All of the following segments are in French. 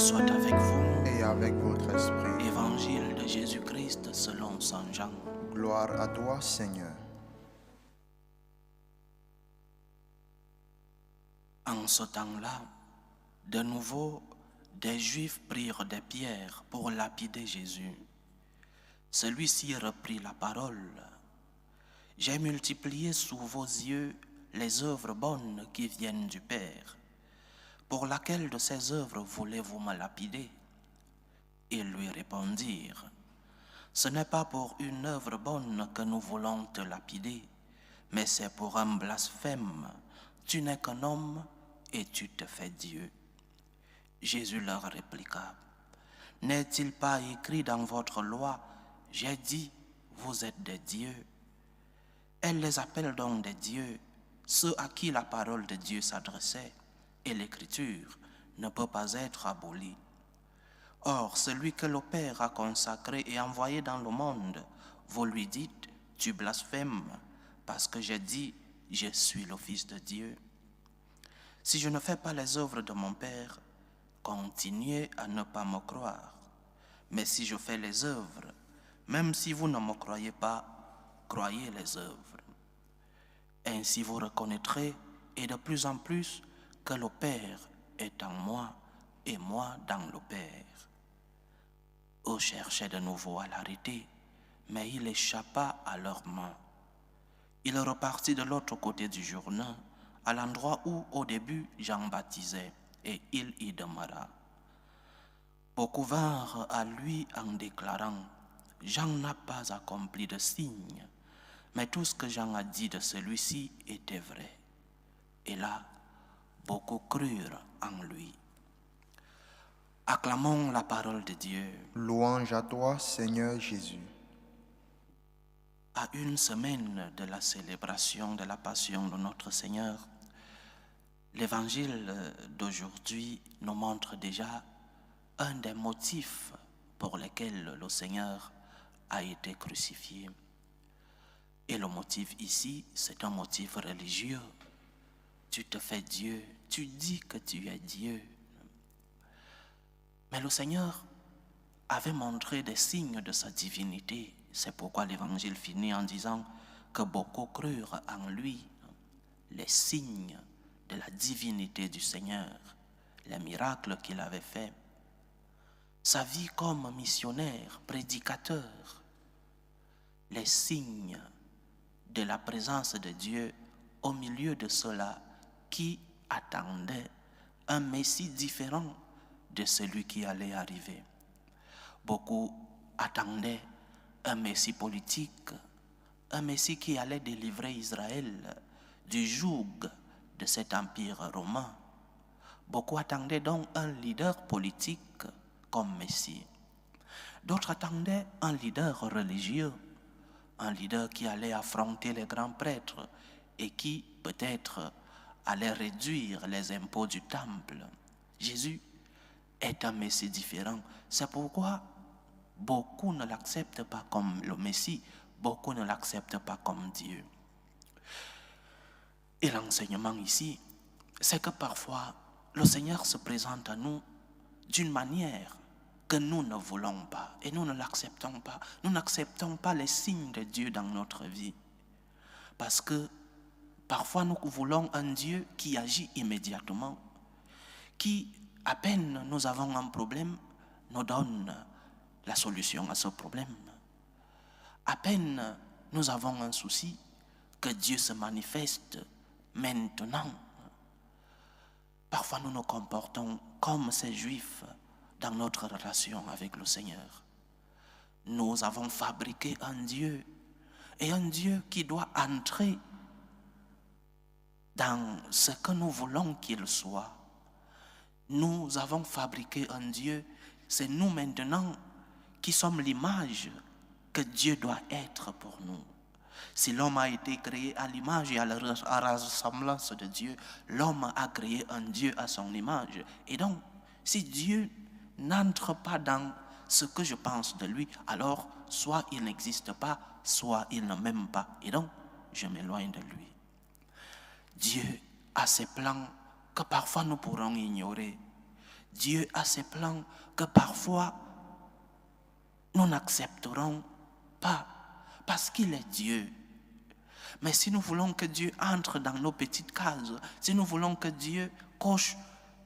soit avec vous et avec votre esprit. Évangile de Jésus-Christ selon Saint Jean. Gloire à toi, Seigneur. En ce temps-là, de nouveau, des Juifs prirent des pierres pour lapider Jésus. Celui-ci reprit la parole. « J'ai multiplié sous vos yeux les œuvres bonnes qui viennent du Père. Pour laquelle de ces œuvres voulez-vous me lapider ?» Ils lui répondirent, « Ce n'est pas pour une œuvre bonne que nous voulons te lapider, mais c'est pour un blasphème. Tu n'es qu'un homme et tu te fais Dieu. » Jésus leur répliqua, « N'est-il pas écrit dans votre loi, j'ai dit, vous êtes des dieux ?» Elle les appelle donc des dieux, ceux à qui la parole de Dieu s'adressait, et l'écriture ne peut pas être abolie. Or, celui que le Père a consacré et envoyé dans le monde, vous lui dites, tu blasphèmes, parce que j'ai dit, je suis le Fils de Dieu. Si je ne fais pas les œuvres de mon Père, continuez à ne pas me croire. Mais si je fais les œuvres, même si vous ne me croyez pas, croyez les œuvres. Ainsi vous reconnaîtrez, et de plus en plus, que le Père est en moi, et moi dans le Père. Eux cherchaient de nouveau à l'arrêter, mais il échappa à leurs mains. Il repartit de l'autre côté du Jourdain, à l'endroit où, au début, Jean baptisait, et il y demeura. Beaucoup vinrent à lui en déclarant, « Jean n'a pas accompli de signe, mais tout ce que Jean a dit de celui-ci était vrai. » Et là, beaucoup crurent en lui. Acclamons la parole de Dieu. Louange à toi, Seigneur Jésus. À une semaine de la célébration de la Passion de notre Seigneur, l'évangile d'aujourd'hui nous montre déjà un des motifs pour lesquels le Seigneur a été crucifié. Et le motif ici, c'est un motif religieux. Tu te fais Dieu, tu dis que tu es Dieu. Mais le Seigneur avait montré des signes de sa divinité. C'est pourquoi l'évangile finit en disant que beaucoup crurent en lui. Les signes de la divinité du Seigneur, les miracles qu'il avait faits. Sa vie comme missionnaire, prédicateur, les signes de la présence de Dieu au milieu de ceux-là qui attendaient un Messie différent de celui qui allait arriver. Beaucoup attendaient un Messie politique, un Messie qui allait délivrer Israël du joug de cet empire romain. Beaucoup attendaient donc un leader politique comme Messie. D'autres attendaient un leader religieux, un leader qui allait affronter les grands prêtres et qui peut-être allait réduire les impôts du temple. Jésus est un Messie différent. C'est pourquoi beaucoup ne l'acceptent pas comme le Messie, beaucoup ne l'acceptent pas comme Dieu. Et l'enseignement ici, c'est que parfois, le Seigneur se présente à nous d'une manière que nous ne voulons pas et nous ne l'acceptons pas. Nous n'acceptons pas les signes de Dieu dans notre vie. Parce que parfois nous voulons un Dieu qui agit immédiatement, qui, à peine nous avons un problème, nous donne la solution à ce problème. À peine nous avons un souci, que Dieu se manifeste maintenant. Parfois nous nous comportons comme ces Juifs dans notre relation avec le Seigneur. Nous avons fabriqué un Dieu, et un Dieu qui doit entrer dans ce que nous voulons qu'il soit. Nous avons fabriqué un Dieu, c'est nous maintenant qui sommes l'image que Dieu doit être pour nous. Si l'homme a été créé à l'image et à la ressemblance de Dieu, l'homme a créé un Dieu à son image. Et donc, si Dieu n'entre pas dans ce que je pense de lui, alors soit il n'existe pas, soit il ne m'aime pas. Et donc, je m'éloigne de lui. Dieu a ses plans que parfois nous pourrons ignorer. Dieu a ses plans que parfois nous n'accepterons pas parce qu'il est Dieu. Mais si nous voulons que Dieu entre dans nos petites cases, si nous voulons que Dieu coche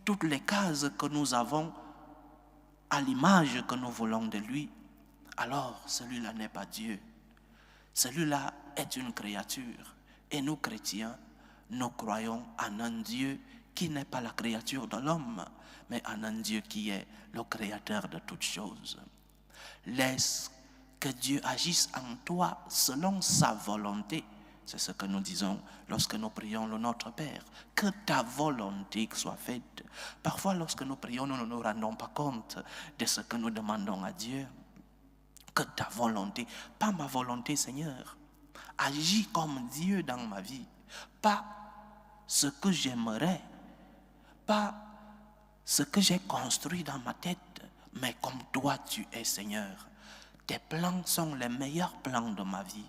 toutes les cases que nous avons à l'image que nous voulons de lui, alors celui-là n'est pas Dieu. Celui-là est une créature. Et nous, chrétiens, nous croyons en un Dieu qui n'est pas la créature de l'homme, mais en un Dieu qui est le créateur de toutes choses. Laisse que Dieu agisse en toi selon sa volonté. C'est ce que nous disons lorsque nous prions le Notre Père. Que ta volonté soit faite. Parfois, lorsque nous prions, nous ne nous rendons pas compte de ce que nous demandons à Dieu. Que ta volonté, pas ma volonté, Seigneur. Agis comme Dieu dans ma vie. Pas ce que j'aimerais, pas ce que j'ai construit dans ma tête, mais comme toi tu es, Seigneur. Tes plans sont les meilleurs plans de ma vie.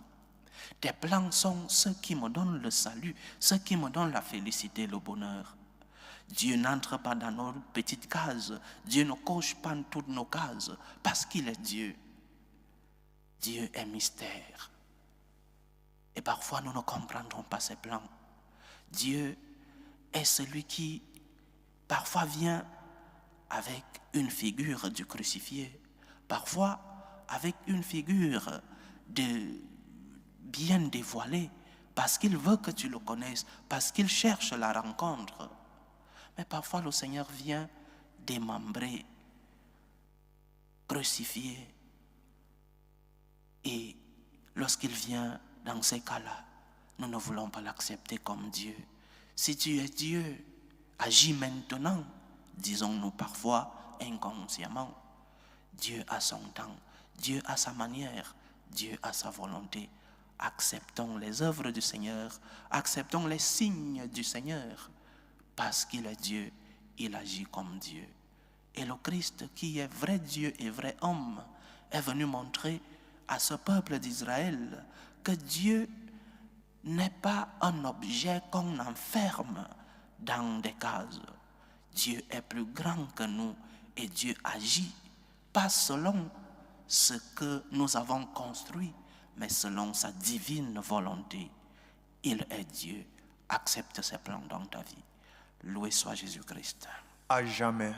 Tes plans sont ceux qui me donnent le salut, ceux qui me donnent la félicité, le bonheur. Dieu n'entre pas dans nos petites cases. Dieu ne coche pas toutes nos cases parce qu'il est Dieu. Dieu est mystère. Et parfois nous ne comprendrons pas ses plans. Dieu est celui qui parfois vient avec une figure du crucifié, parfois avec une figure bien dévoilée, parce qu'il veut que tu le connaisses, parce qu'il cherche la rencontre. Mais parfois le Seigneur vient démembré, crucifié. Et lorsqu'il vient dans ces cas-là, nous ne voulons pas l'accepter comme Dieu. Si tu es Dieu, agis maintenant, disons-nous parfois inconsciemment. Dieu a son temps, Dieu a sa manière, Dieu a sa volonté. Acceptons les œuvres du Seigneur, acceptons les signes du Seigneur, parce qu'il est Dieu, il agit comme Dieu. Et le Christ, qui est vrai Dieu et vrai homme, est venu montrer à ce peuple d'Israël que Dieu n'est pas un objet qu'on enferme dans des cases. Dieu est plus grand que nous et Dieu agit pas selon ce que nous avons construit, mais selon sa divine volonté. Il est Dieu. Accepte ses plans dans ta vie. Loué soit Jésus-Christ. À jamais.